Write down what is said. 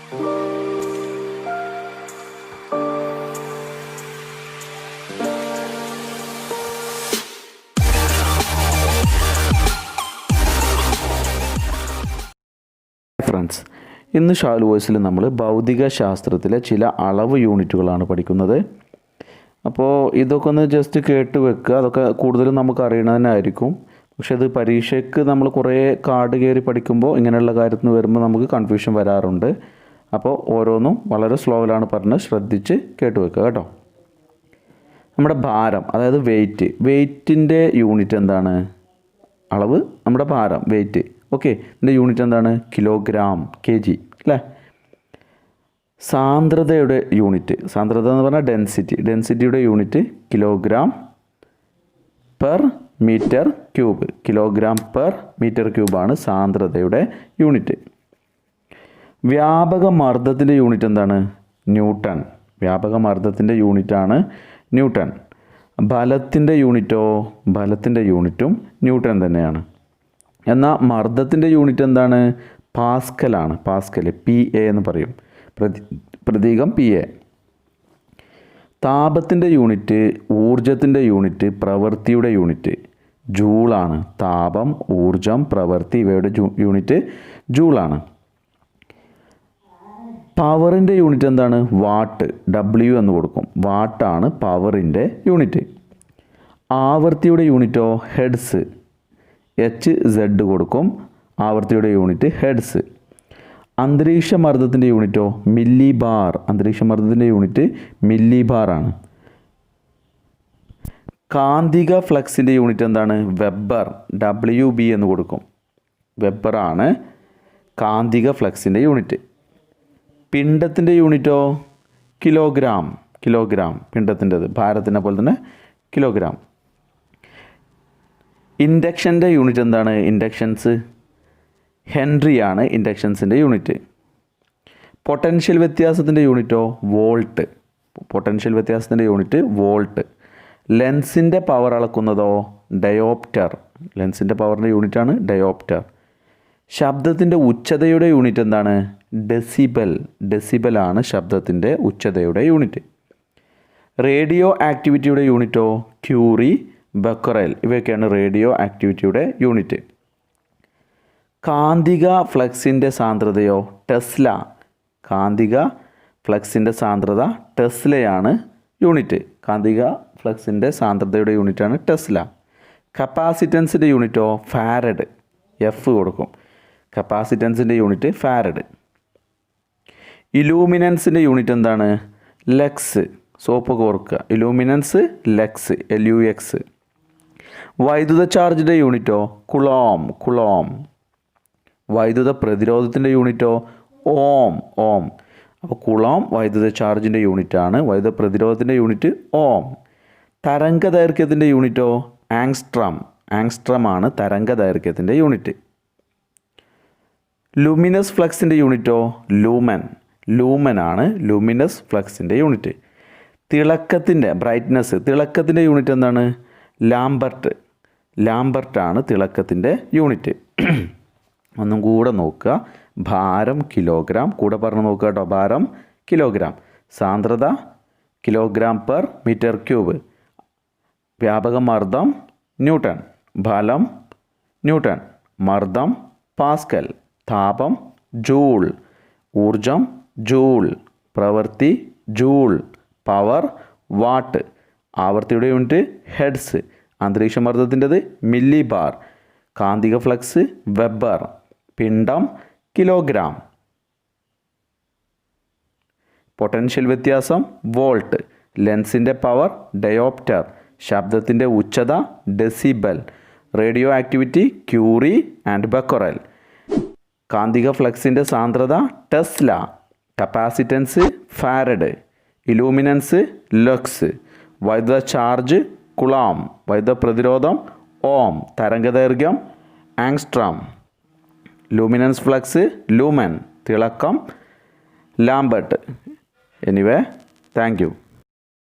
Friends, ഇന്ന് ഷാലു വോയിസിൽ നമ്മൾ ഭൗതിക ശാസ്ത്രത്തിലെ ചില അളവ് യൂണിറ്റുകളാണ് പഠിക്കുന്നത്. അപ്പോൾ ഇതൊക്കെ ഒന്ന് ജസ്റ്റ് കേട്ട് വെക്കുക. അതൊക്കെ കൂടുതലും നമുക്ക് അറിയണതിനായിരിക്കും. പക്ഷേ ഇത് പരീക്ഷയ്ക്ക് നമ്മൾ കുറേ കാർഡ് കയറി പഠിക്കുമ്പോൾ ഇങ്ങനെയുള്ള കാര്യത്തിന് വരുമ്പോൾ നമുക്ക് കൺഫ്യൂഷൻ വരാറുണ്ട്. അപ്പോൾ ഓരോന്നും വളരെ സ്ലോയിലാണ് പറഞ്ഞ് ശ്രദ്ധിച്ച് കേട്ട് വെക്കുക കേട്ടോ. നമ്മുടെ ഭാരം, അതായത് വെയ്റ്റിൻ്റെ യൂണിറ്റ് എന്താണ്? അളവ് നമ്മുടെ ഭാരം, വെയ്റ്റ്. ഓക്കെ, ഇതിൻ്റെ യൂണിറ്റ് എന്താണ്? കിലോഗ്രാം, kg അല്ലേ? സാന്ദ്രതയുടെ യൂണിറ്റ്, സാന്ദ്രത എന്ന് പറഞ്ഞാൽ ഡെൻസിറ്റിയുടെ unit kilogram per metre cube. Kilogram per metre ക്യൂബാണ് സാന്ദ്രതയുടെ യൂണിറ്റ്. വ്യാപക മർദ്ദത്തിൻ്റെ യൂണിറ്റ് എന്താണ്? ന്യൂട്ടൺ. വ്യാപക മർദ്ദത്തിൻ്റെ യൂണിറ്റാണ് ന്യൂട്ടൺ. ബലത്തിൻ്റെ യൂണിറ്റോ? ബലത്തിൻ്റെ യൂണിറ്റും ന്യൂട്ടൺ തന്നെയാണ്. എന്നാൽ മർദ്ദത്തിൻ്റെ യൂണിറ്റ് എന്താണ്? പാസ്കലാണ്. പാസ്കൽ, PA എന്ന് പറയും, പ്രതീകം PA. താപത്തിൻ്റെ യൂണിറ്റ്, ഊർജത്തിൻ്റെ യൂണിറ്റ്, പ്രവൃത്തിയുടെ യൂണിറ്റ് ജൂളാണ്. താപം, ഊർജം, പ്രവൃത്തി ഇവയുടെ യൂണിറ്റ് ജൂളാണ്. പവറിൻ്റെ യൂണിറ്റ് എന്താണ്? വാട്ട്, W എന്ന് കൊടുക്കും. വാട്ടാണ് പവറിൻ്റെ യൂണിറ്റ്. ആവൃത്തിയുടെ യൂണിറ്റോ? ഹെഡ്സ്, HZ കൊടുക്കും. ആവൃത്തിയുടെ യൂണിറ്റ് ഹെഡ്സ്. അന്തരീക്ഷ മർദ്ദത്തിൻ്റെ യൂണിറ്റോ? Milli bar. അന്തരീക്ഷ മർദ്ദത്തിൻ്റെ യൂണിറ്റ് മില്ലി ബാർ ആണ്. കാന്തിക ഫ്ലക്സിൻ്റെ യൂണിറ്റ് എന്താണ്? വെബർ, WB എന്ന് കൊടുക്കും. വെബറാണ് കാന്തിക ഫ്ലക്സിൻ്റെ യൂണിറ്റ്. പിണ്ഡത്തിൻ്റെ യൂണിറ്റോ? കിലോഗ്രാം. പിണ്ഡത്തിൻ്റെത് ഭാരത്തിനെ പോലെ തന്നെ കിലോഗ്രാം. ഇൻഡക്ഷൻ്റെ യൂണിറ്റ് എന്താണ്? ഇൻഡക്ഷൻസ് ഹെൻറിയാണ് ഇൻഡക്ഷൻസിൻ്റെ യൂണിറ്റ്. പൊട്ടൻഷ്യൽ വ്യത്യാസത്തിൻ്റെ യൂണിറ്റോ? വോൾട്ട്. പൊട്ടൻഷ്യൽ വ്യത്യാസത്തിൻ്റെ യൂണിറ്റ് വോൾട്ട്. ലെൻസിൻ്റെ പവർ അളക്കുന്നതോ? ഡയോപ്റ്റർ. ലെൻസിൻ്റെ പവറിൻ്റെ യൂണിറ്റാണ് ഡയോപ്റ്റർ. ശബ്ദത്തിൻ്റെ ഉച്ചതയുടെ യൂണിറ്റ് എന്താണ്? ഡെസിബലാണ് ശബ്ദത്തിൻ്റെ ഉച്ചതയുടെ യൂണിറ്റ്. റേഡിയോ ആക്ടിവിറ്റിയുടെ യൂണിറ്റോ? ക്യൂറി, ബെക്കറൽ ഇവയൊക്കെയാണ് റേഡിയോ ആക്ടിവിറ്റിയുടെ യൂണിറ്റ്. കാന്തിക ഫ്ലക്സിൻ്റെ സാന്ദ്രതയോ? ടെസ്ല. കാന്തിക ഫ്ലക്സിൻ്റെ സാന്ദ്രത ടെസ്ലയാണ് യൂണിറ്റ്. കാന്തിക ഫ്ലക്സിൻ്റെ സാന്ദ്രതയുടെ യൂണിറ്റാണ് ടെസ്ല. കപ്പാസിറ്റൻസിൻ്റെ യൂണിറ്റോ? ഫാരഡ്, F കൊടുക്കും. കപ്പാസിറ്റൻസിൻ്റെ യൂണിറ്റ് ഫാരഡ്. ഇലൂമിനൻസിൻ്റെ യൂണിറ്റ് എന്താണ്? ലക്സ്. സോപ്പൊക്കെ ഓർക്കുക. ഇലൂമിനൻസ് ലക്സ്, LUX. വൈദ്യുത ചാർജിൻ്റെ യൂണിറ്റോ? കുളോം. വൈദ്യുത പ്രതിരോധത്തിൻ്റെ യൂണിറ്റോ? ഓം. അപ്പോൾ കുളോം വൈദ്യുത ചാർജിൻ്റെ യൂണിറ്റാണ്. വൈദ്യുത പ്രതിരോധത്തിൻ്റെ യൂണിറ്റ് ഓം. തരംഗ ദൈർഘ്യത്തിൻ്റെ യൂണിറ്റോ? ആങ്സ്ട്രം ആണ് തരംഗ ദൈർഘ്യത്തിൻ്റെ യൂണിറ്റ്. ലുമിനസ് ഫ്ലക്സിൻ്റെ യൂണിറ്റോ? ലൂമൻ ആണ് ലുമിനസ് ഫ്ലക്സിൻ്റെ യൂണിറ്റ്. തിളക്കത്തിൻ്റെ ബ്രൈറ്റ്നസ്, തിളക്കത്തിൻ്റെ യൂണിറ്റ് എന്താണ്? ലാംബർട്ടാണ് തിളക്കത്തിൻ്റെ യൂണിറ്റ്. ഒന്നും കൂടെ നോക്കുക. ഭാരം കിലോഗ്രാം, കൂടെ പറഞ്ഞ് നോക്കുക കേട്ടോ. ഭാരം കിലോഗ്രാം. സാന്ദ്രത കിലോഗ്രാം പെർ മീറ്റർ ക്യൂബ്. വ്യാപക മർദ്ദം ന്യൂട്ടൺ. ബലം ന്യൂട്ടൺ. മർദ്ദം പാസ്കൽ. താപം ജൂൾ. ഊർജം ജൂൾ. പ്രവൃത്തി ജൂൾ. Power watt. ആവൃത്തിയുടെ യൂണിറ്റ് ഹെഡ്സ്. അന്തരീക്ഷ മർദ്ദത്തിൻ്റെത് മില്ലി ബാർ. കാന്തിക ഫ്ലക്സ് വെബർ. പിണ്ഡം കിലോഗ്രാം. പൊട്ടൻഷ്യൽ വ്യത്യാസം വോൾട്ട്. ലെൻസിൻ്റെ പവർ ഡയോപ്റ്റർ. ശബ്ദത്തിൻ്റെ ഉച്ചത decibel. Radioactivity curie and becquerel. കാന്തിക ഫ്ലക്സിൻ്റെ സാന്ദ്രത tesla. Capacitance farad. Illuminance lux. വൈദ്യുത ചാർജ് കുളാം. വൈദ്യുത പ്രതിരോധം ഓം. തരംഗദൈർഘ്യം ആങ്സ്ട്രം. Luminance flux lumen. തിളക്കം ലാംബർട്ട്. Anyway, thank U.